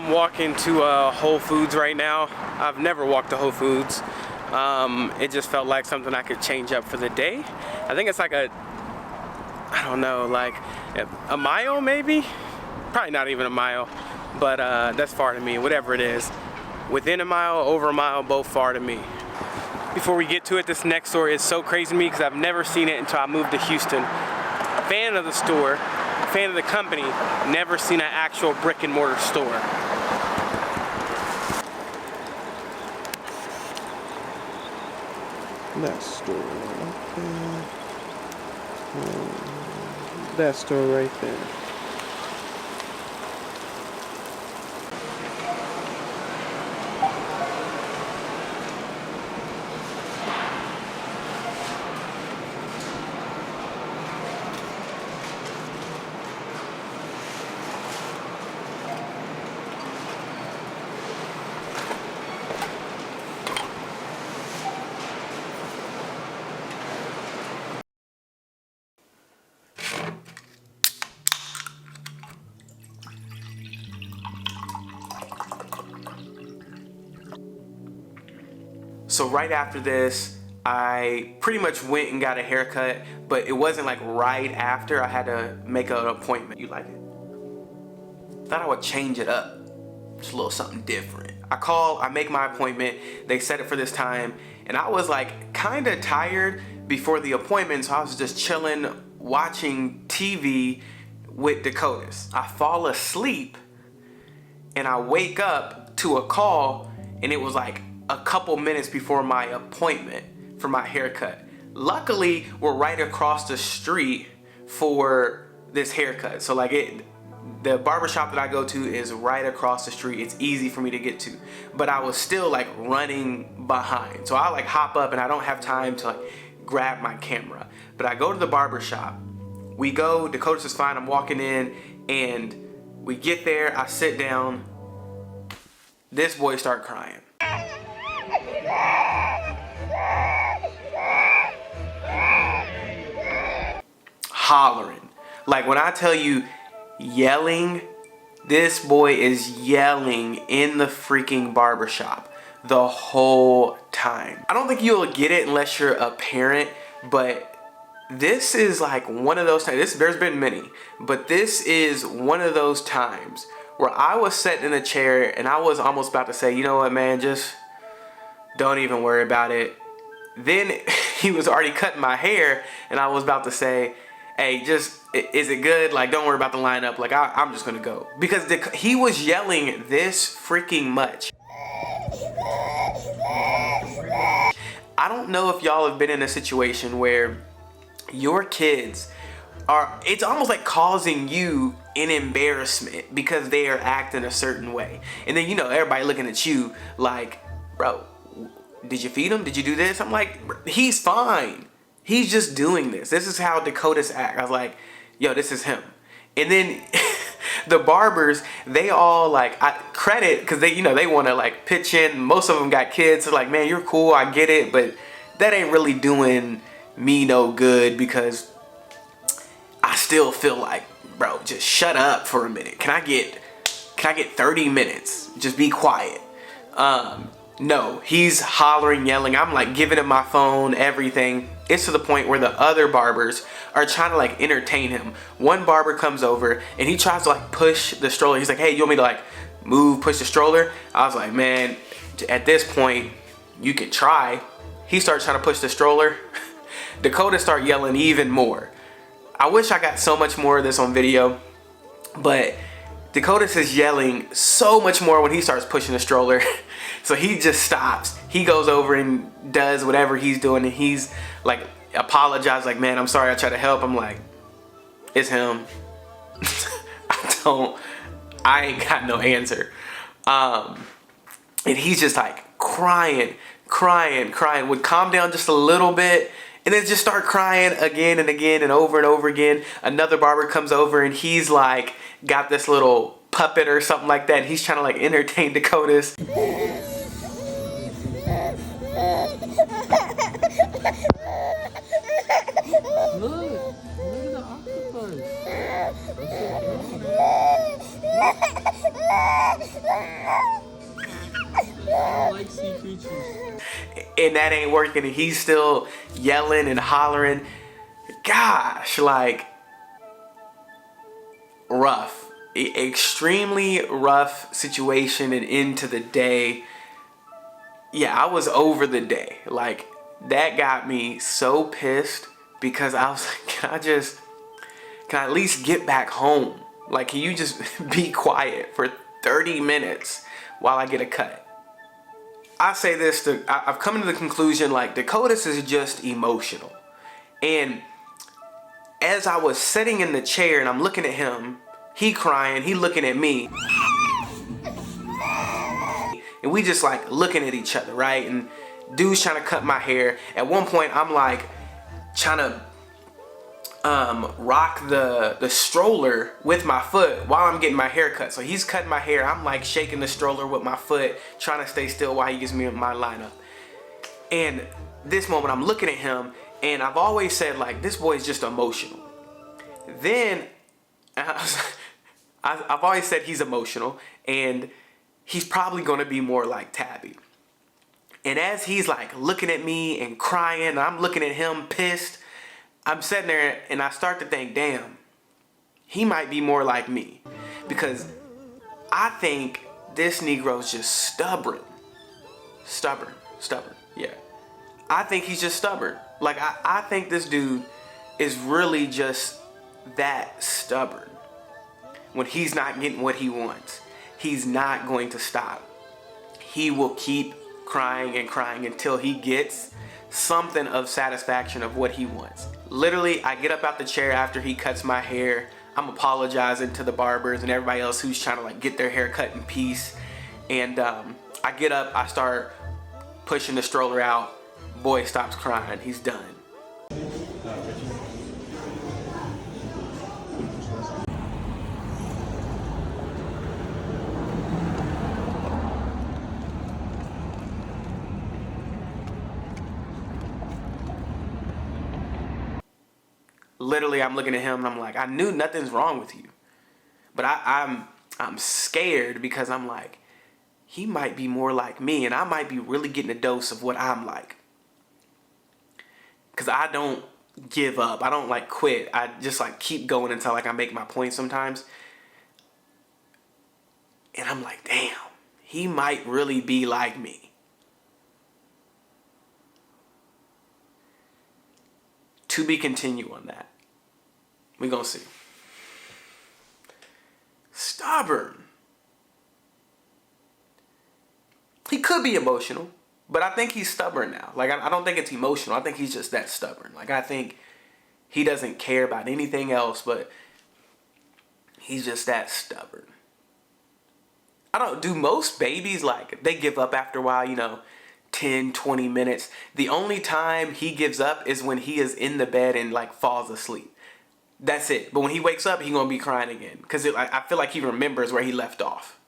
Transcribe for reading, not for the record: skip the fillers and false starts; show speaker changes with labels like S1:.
S1: I'm walking to Whole Foods right now. I've never walked to Whole Foods. It just felt like something I could change up for the day. I think it's like I don't know, like a mile maybe? Probably not even a mile, but that's far to me, whatever it is. Within a mile, over a mile, both far to me. Before we get to it, this next store is so crazy to me because I've never seen it until I moved to Houston. Fan of the store, fan of the company, never seen an actual brick and mortar store. That store right there. That store right there. So right after this, I pretty much went and got a haircut, but it wasn't like right after. I had to make an appointment. You like it? Thought I would change it up. Just a little something different. I make my appointment, they set it for this time, and I was like kind of tired before the appointment, so I was just chilling, watching TV with Dakotas. I fall asleep, and I wake up to a call, and it was like a couple minutes before my appointment for my haircut. Luckily, we're right across the street for this haircut. So like the barbershop that I go to is right across the street. It's easy for me to get to. But I was still like running behind. So I like hop up and I don't have time to like grab my camera. But I go to the barbershop. We go, Dakota's is fine, I'm walking in, and we get there, I sit down. This boy start crying. Hollering. Like when I tell you yelling, this boy is yelling in the freaking barbershop the whole time. I don't think you'll get it unless you're a parent, but this is like one of those times. There's been many, but this is one of those times where I was sitting in a chair and I was almost about to say, you know what, man, just don't even worry about it. Then he was already cutting my hair and I was about to say, hey, just, is it good? Like, don't worry about the lineup. Like, I'm just gonna go. Because he was yelling this freaking much. I don't know if y'all have been in a situation where your kids are, it's almost like causing you an embarrassment because they are acting a certain way. And then, you know, everybody looking at you like, bro, did you feed him? Did you do this? I'm like, he's fine. He's just doing this. This is how Dakotas act. I was like, yo, this is him. And then the barbers, they all like, I credit, because they, you know, they want to like pitch in. Most of them got kids. So like, man, you're cool, I get it, but that ain't really doing me no good, because I still feel like, bro, just shut up for a minute. Can I get 30 minutes? Just be quiet. No, he's hollering, yelling. I'm like giving him my phone, everything. It's to the point where the other barbers are trying to like entertain him. One barber comes over and he tries to like push the stroller. He's like, hey, you want me to like move, push the stroller? I was like, man, at this point, you can try. He starts trying to push the stroller. Dakota start yelling even more. I wish I got so much more of this on video, but Dakota is yelling so much more when he starts pushing the stroller. So he just stops. He goes over and does whatever he's doing, and he's like apologizes, like, man, I'm sorry, I tried to help. I'm like, it's him. I ain't got no answer. And he's just like crying, would calm down just a little bit, and then just start crying again and again and over again. Another barber comes over and he's like got this little puppet or something like that. He's trying to like entertain Dakotas.
S2: Look at the octopus.
S1: and that ain't working and he's still yelling and hollering. Gosh, like, rough. Extremely rough situation and into the day. Yeah, I was over the day. Like, that got me so pissed because I was like, can I at least get back home? Like, can you just be quiet for 30 minutes while I get a cut? I say this I've come to the conclusion, like, Dakotas is just emotional. And as I was sitting in the chair and I'm looking at him, he crying, he looking at me. And we just like looking at each other, right? And dude's trying to cut my hair. At one point, I'm like trying to rock the stroller with my foot while I'm getting my hair cut. So he's cutting my hair. I'm like shaking the stroller with my foot, trying to stay still while he gives me my lineup. And this moment, I'm looking at him, and I've always said, like, this boy's just emotional. Then I've always said he's emotional, and he's probably going to be more like Tabby. And as he's like looking at me and crying, and I'm looking at him pissed, I'm sitting there and I start to think, damn, he might be more like me. Because I think this Negro's just stubborn. Stubborn, yeah. I think he's just stubborn. Like, I think this dude is really just that stubborn. When he's not getting what he wants, he's not going to stop. He will keep crying and crying until he gets something of satisfaction of what he wants. Literally, I get up out the chair after he cuts my hair. I'm apologizing to the barbers and everybody else who's trying to like get their hair cut in peace. And I get up, I start pushing the stroller out. Boy stops crying, he's done. Literally, I'm looking at him and I'm like, I knew nothing's wrong with you. But I'm scared because I'm like, he might be more like me and I might be really getting a dose of what I'm like. Because I don't give up. I don't like quit. I just like keep going until like I make my point sometimes. And I'm like, damn, he might really be like me. To be continued on that. We're gonna see. Stubborn. He could be emotional, but I think he's stubborn now. Like, I don't think it's emotional. I think he's just that stubborn. Like, I think he doesn't care about anything else, but he's just that stubborn. I don't do most babies, like, they give up after a while, you know, 10, 20 minutes. The only time he gives up is when he is in the bed and like falls asleep. That's it. But when he wakes up, he's gonna be crying again because I feel like he remembers where he left off.